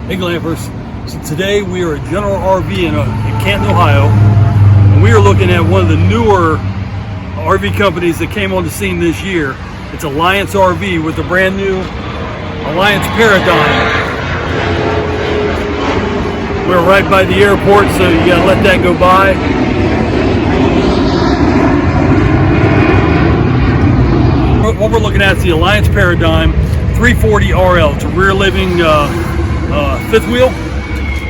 Hey Glampers, so today we are at General RV in Canton, Ohio, and we are looking at one of the newer RV companies that came on the scene this year. It's Alliance RV with the brand new Alliance Paradigm. We're right by the airport, so you gotta let that go by. What we're looking at is the Alliance Paradigm 340 RL. It's a rear living fifth wheel.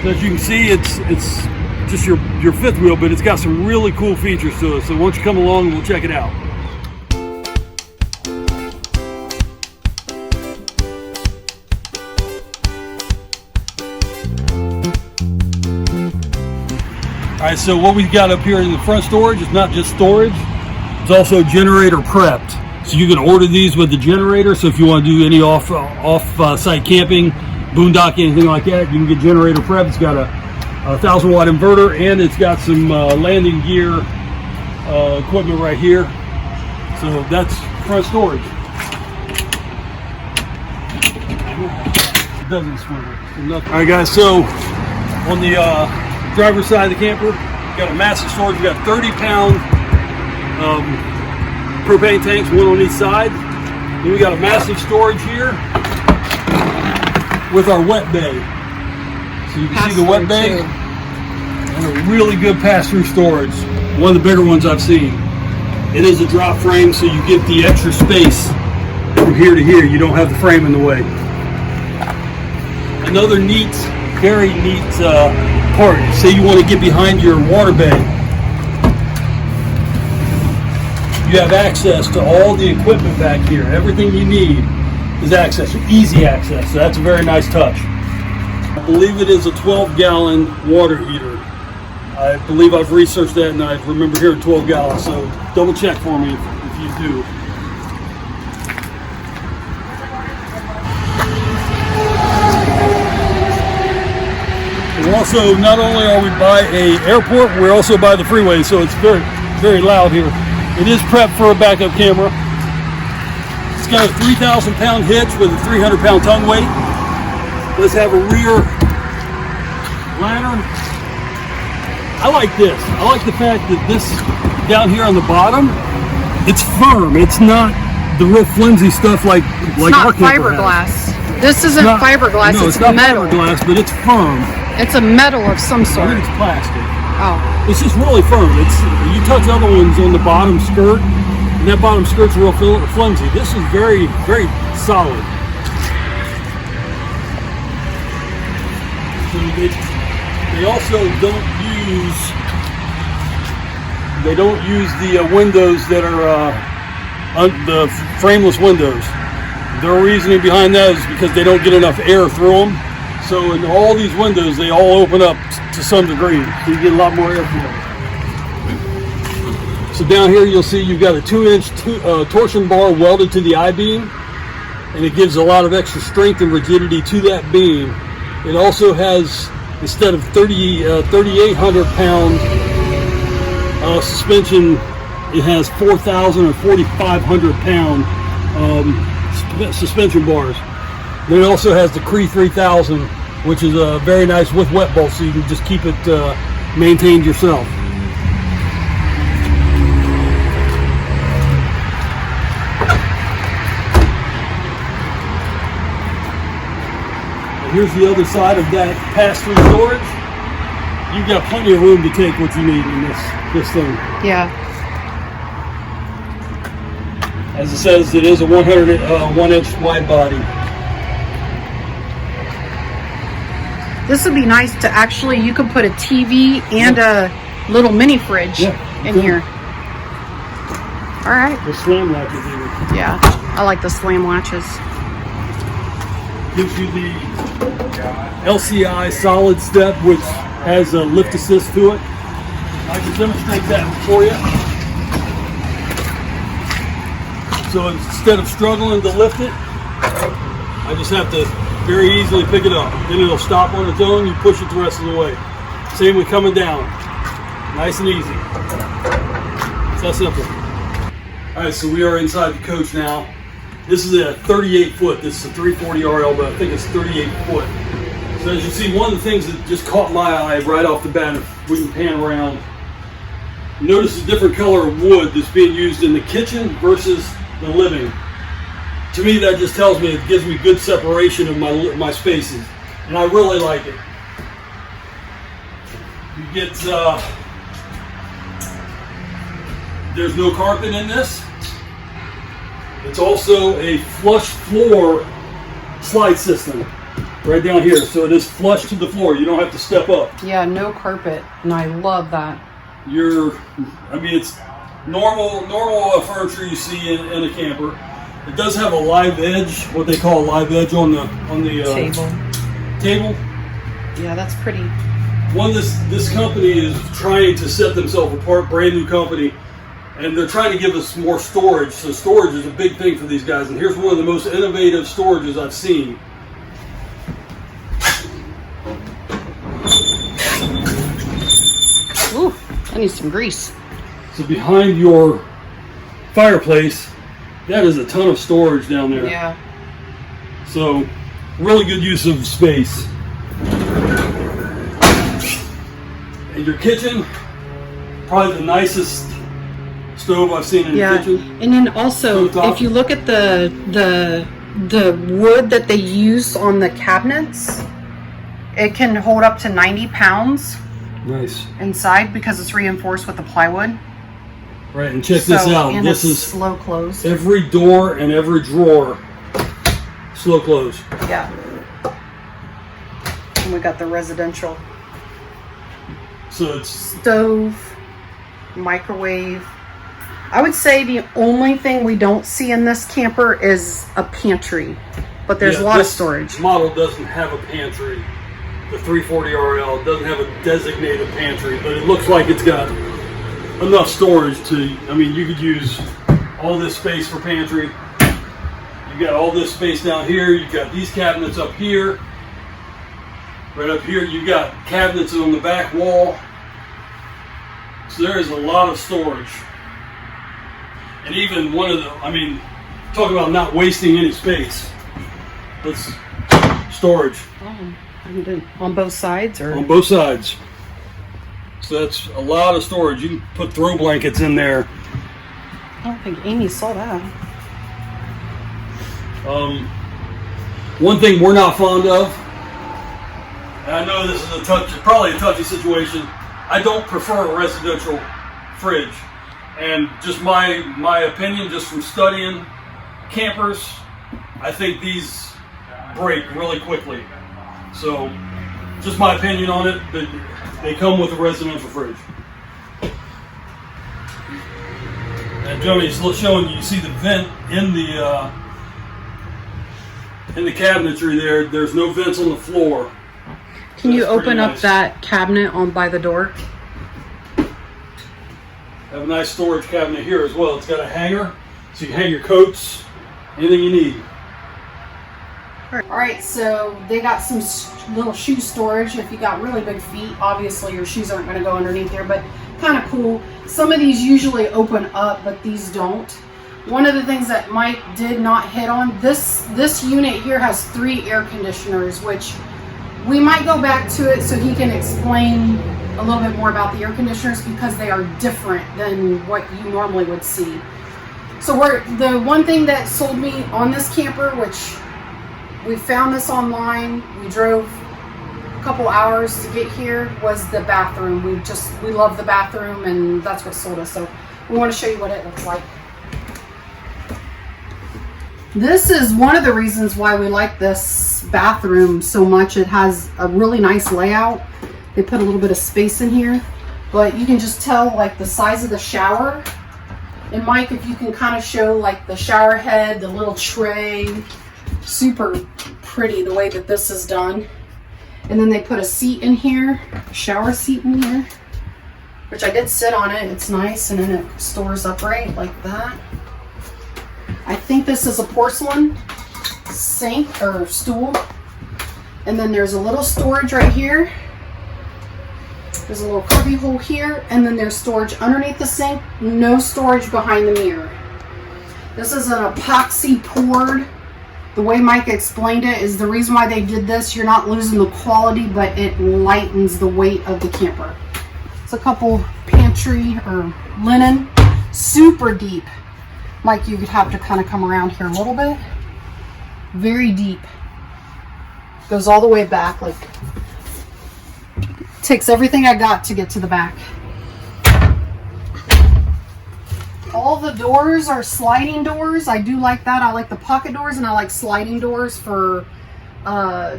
So as you can see, it's just your fifth wheel, but it's got some really cool features to it. So why don't you come along and we'll check it out. All right, so what we've got up here in the front storage is not just storage, it's also generator prepped. So you can order these with the generator. So if you want to do any off-site camping, boondocking, anything like that, you can get generator prep. It's got a 1,000 watt inverter, and it's got some landing gear equipment right here. So that's front storage. It doesn't swing. All right, guys. So on the driver's side of the camper, you got a massive storage. We got 30-pound propane tanks, one on each side. Then we got a massive storage here with our wet bay. So you can see the wet bay and a really good pass-through storage. One of the bigger ones I've seen. It is a drop frame, so you get the extra space from here to here. You don't have the frame in the way. Another neat, very neat part. Say you want to get behind your water bay. You have access to all the equipment back here. Everything you need is access, easy access. So that's a very nice touch. I believe it is a 12-gallon water heater. I believe I've researched that and I remember hearing 12 gallons. So double check for me if you do. We're also, not only are we by an airport, we're also by the freeway. So it's very, very loud here. It is prepped for a backup camera. It's got a 3,000-pound hitch with a 300-pound tongue weight. Let's have a rear lantern. I like this. I like the fact that this down here on the bottom, it's firm. It's not the real flimsy stuff like our camper fiberglass. has. This isn't fiberglass. No, it's not metal. Fiberglass, but it's firm. It's a metal of some sort. I think it's plastic. Oh. It's just really firm. You touch other ones on the bottom skirt, and that bottom skirt's real flimsy. This is very, very solid. So they also don't use the windows that are the frameless windows. Their reasoning behind that is because they don't get enough air through them. So in all these windows, they all open up to some degree. So you get a lot more airflow. So down here, you'll see you've got a 2-inch torsion bar welded to the I-beam, and it gives a lot of extra strength and rigidity to that beam. It also has, instead of 3,800-pound suspension, it has 4,000 or 4,500-pound suspension bars. Then it also has the Cree 3000, which is very nice with wet bolts, so you can just keep it maintained yourself. And here's the other side of that pass-through storage. You've got plenty of room to take what you need in this thing. Yeah. As it says, it is a 101-inch wide body. This would be nice to actually, you could put a TV and a little mini fridge in here. All right. The slam latches even. Yeah, I like the slam latches. Gives you the LCI solid step, which has a lift assist to it. I can demonstrate that for you. So instead of struggling to lift it, I just have to very easily pick it up. Then it'll stop on its own. You push it the rest of the way. Same with coming down. Nice and easy. It's that simple. All right, so we are inside the coach now. This is a 38 foot. This is a 340 RL, but I think it's 38 foot. So as you see, one of the things that just caught my eye right off the bat, if we can pan around, notice the different color of wood that's being used in the kitchen versus the living. To me, that just tells me, it gives me good separation of my spaces, and I really like it. You get, there's no carpet in this. It's also a flush floor slide system right down here, so it is flush to the floor. You don't have to step up. Yeah, no carpet, and I love that. I mean, it's normal furniture you see in a camper. It does have a live edge, what they call a live edge on the table. Yeah, that's pretty. This company is trying to set themselves apart, brand new company, and they're trying to give us more storage. So storage is a big thing for these guys, and here's one of the most innovative storages I've seen. Ooh, I need some grease. So behind your fireplace, that is a ton of storage down there. Yeah. So really good use of space. And your kitchen, probably the nicest stove I've seen in the kitchen. And then also, if you look at the wood that they use on the cabinets, it can hold up to 90 pounds. Nice. Inside, because it's reinforced with the plywood. Right, and check this out. And this is slow close. Every door and every drawer, slow close. Yeah. And we got the residential. So it's stove, microwave. I would say the only thing we don't see in this camper is a pantry, but there's a lot of storage. This model doesn't have a pantry. The 340RL doesn't have a designated pantry, but it looks like it's got enough storage to, I mean, you could use all this space for pantry. You got all this space down here. You've got these cabinets up here. Right up here, you've got cabinets on the back wall. So there is a lot of storage. And even one of the, I mean, talk about not wasting any space. Let's storage. On both sides, or? On both sides. So that's a lot of storage. You can put throw blankets in there. I don't think Amy saw that. One thing we're not fond of, and I know this is probably a touchy situation, I don't prefer a residential fridge. And just my opinion, just from studying campers, I think these break really quickly. So, just my opinion on it, but they come with a residential fridge. And Johnny's showing you see the vent in the cabinetry there. There's no vents on the floor. Can you open up that cabinet on by the door? Have a nice storage cabinet here as well. It's got a hanger, so you can hang your coats, anything you need. All right, so they got some little shoe storage. If you got really big feet, obviously your shoes aren't going to go underneath there, but kind of cool. Some of these usually open up, but these don't. One of the things that Mike did not hit on, this unit here has 3 air conditioners, which we might go back to it so he can explain a little bit more about the air conditioners, because they are different than what you normally would see. So the one thing that sold me on this camper, which we found this online, we drove a couple hours to get here, was the bathroom. We love the bathroom, and that's what sold us. So we want to show you what it looks like. This is one of the reasons why we like this bathroom so much. It has a really nice layout. They put a little bit of space in here, but you can just tell like the size of the shower. And Mike, if you can kind of show like the shower head, the little tray, super pretty the way that this is done. And then they put a seat in here, a shower seat in here, which I did sit on it. It's nice, and then it stores upright like that. I think this is a porcelain sink or stool. And then there's a little storage right here. There's a little cubby hole here, and then there's storage underneath the sink. No storage behind the mirror. This is an epoxy poured The way Mike explained it is the reason why they did this, you're not losing the quality, but it lightens the weight of the camper. It's a couple pantry or linen, super deep. Mike, you would have to kind of come around here a little bit. Very deep. Goes all the way back, like takes everything I got to get to the back. All the doors are sliding doors. I do like that. I like the pocket doors and I like sliding doors for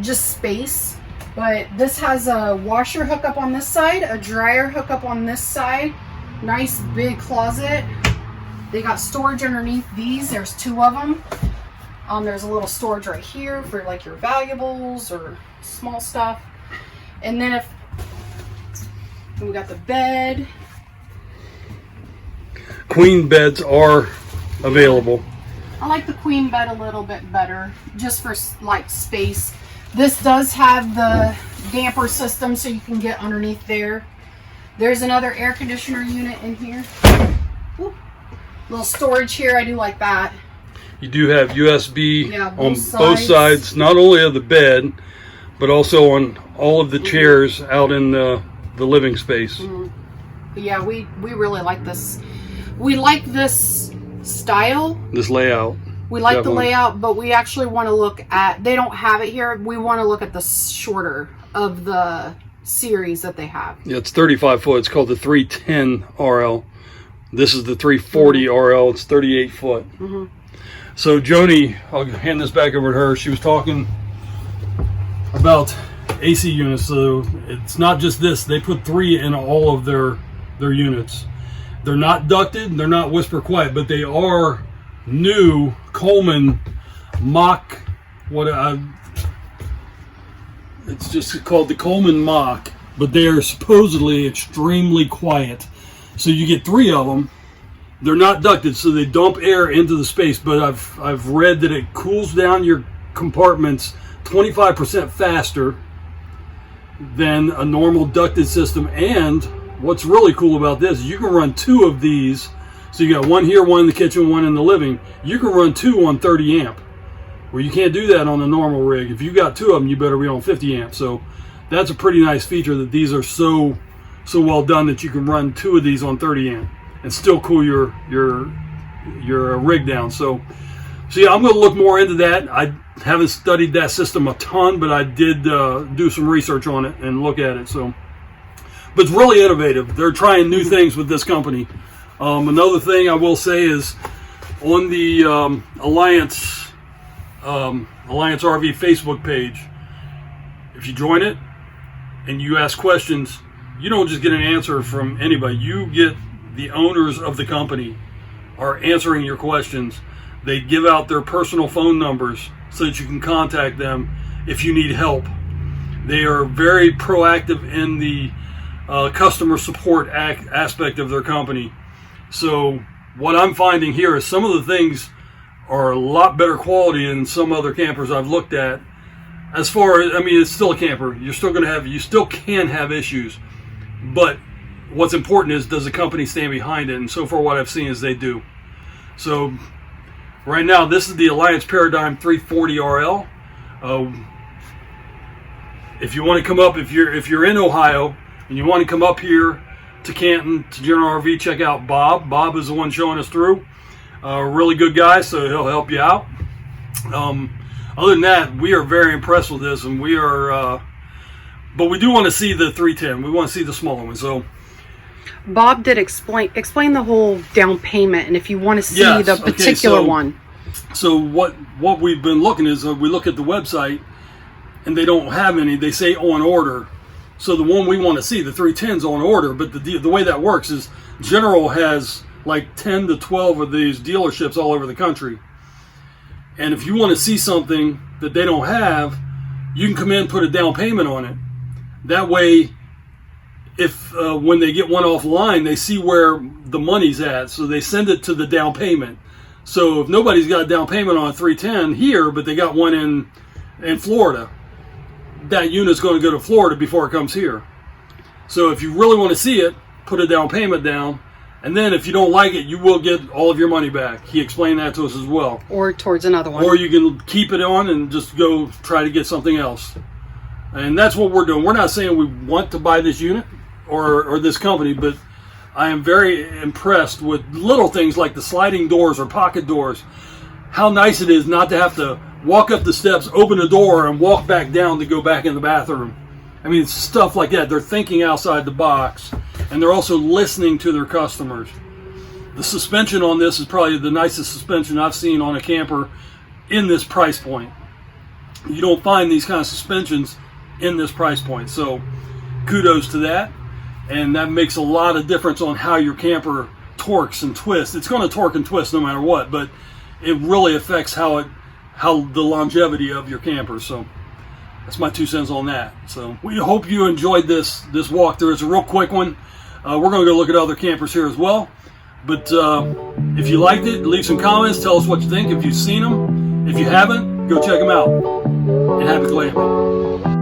just space. But this has a washer hookup on this side, a dryer hookup on this side. Nice big closet. They got storage underneath these. There's 2 of them. There's a little storage right here for like your valuables or small stuff. And then we got the bed. Queen beds are available. I like the queen bed a little bit better, just for like space. This does have the damper system, so you can get underneath there. There's another air conditioner unit in here. Ooh. Little storage here. I do like that. You do have USB on both both sides, not only of the bed, but also on all of the chairs out in the living space. Yeah, we really like this. We like this style. This layout. We like the layout, but we actually want to look at, they don't have it here. We want to look at the shorter of the series that they have. Yeah, it's 35 foot. It's called the 310 RL. This is the 340 RL. It's 38 foot. So Joni, I'll hand this back over to her. She was talking about AC units. So it's not just this. They put 3 in all of their units. They're not ducted, they're not whisper quiet, but they are new Coleman Mach. It's just called the Coleman Mach, but they are supposedly extremely quiet. So you get 3 of them. They're not ducted, so they dump air into the space. But I've read that it cools down your compartments 25% faster than a normal ducted system. And what's really cool about this, you can run 2 of these. So you got one here, one in the kitchen, one in the living. You can run 2 on 30 amp, where you can't do that on a normal rig. If you got 2 of them, you better be on 50 amp. So that's a pretty nice feature, that these are so well done that you can run 2 of these on 30 amp and still cool your rig down. So yeah, I'm going to look more into that. I haven't studied that system a ton, but I did do some research on it and look at it. So. But it's really innovative. They're trying new things with this company. Another thing I will say is on the Alliance RV Facebook page, if you join it and you ask questions, you don't just get an answer from anybody. You get the owners of the company are answering your questions. They give out their personal phone numbers so that you can contact them if you need help. They are very proactive in the customer support aspect of their company. So what I'm finding here is some of the things are a lot better quality than some other campers I've looked at. As far as, I mean, it's still a camper. You still can have issues, but what's important is, does the company stand behind it? And so far what I've seen is they do. So right now, this is the Alliance Paradigm 340 RL. If you want to come up, if you're in Ohio and you want to come up here to Canton, to General RV, check out Bob. Bob is the one showing us through. Really good guy, so he'll help you out. Other than that, we are very impressed with this, and we are, but we do want to see the 310. We want to see the smaller one. So Bob did explain the whole down payment, and if you want to see the particular one. So what we've been looking is, we look at the website, and they don't have any. They say on order. So the one we want to see, the 310 is on order, but the way that works is General has like 10 to 12 of these dealerships all over the country. And if you want to see something that they don't have, you can come in and put a down payment on it. That way, if when they get one offline, they see where the money's at, so they send it to the down payment. So if nobody's got a down payment on a 310 here, but they got one in Florida, that unit's going to go to Florida before it comes here. So if you really want to see it, put a down payment down, And then if you don't like it, you will get all of your money back. He explained that to us as well. Or towards another one. Or you can keep it on and just go try to get something else. And that's what we're doing. We're not saying we want to buy this unit or this company, but I am very impressed with little things like the sliding doors or pocket doors. How nice it is not to have to walk up the steps, open the door, and walk back down to go back in the bathroom. I mean, it's stuff like that. They're thinking outside the box, and they're also listening to their customers. The suspension on this is probably the nicest suspension I've seen on a camper in this price point. You don't find these kind of suspensions in this price point, so kudos to that. And that makes a lot of difference on how your camper torques and twists. It's going to torque and twist no matter what, but it really affects how the longevity of your camper. So that's my 2 cents on that. So we hope you enjoyed this walkthrough. It's a real quick one. We're going to go look at other campers here as well. But if you liked it, leave some comments. Tell us what you think. If you've seen them. If you haven't, go check them out. And happy glamping.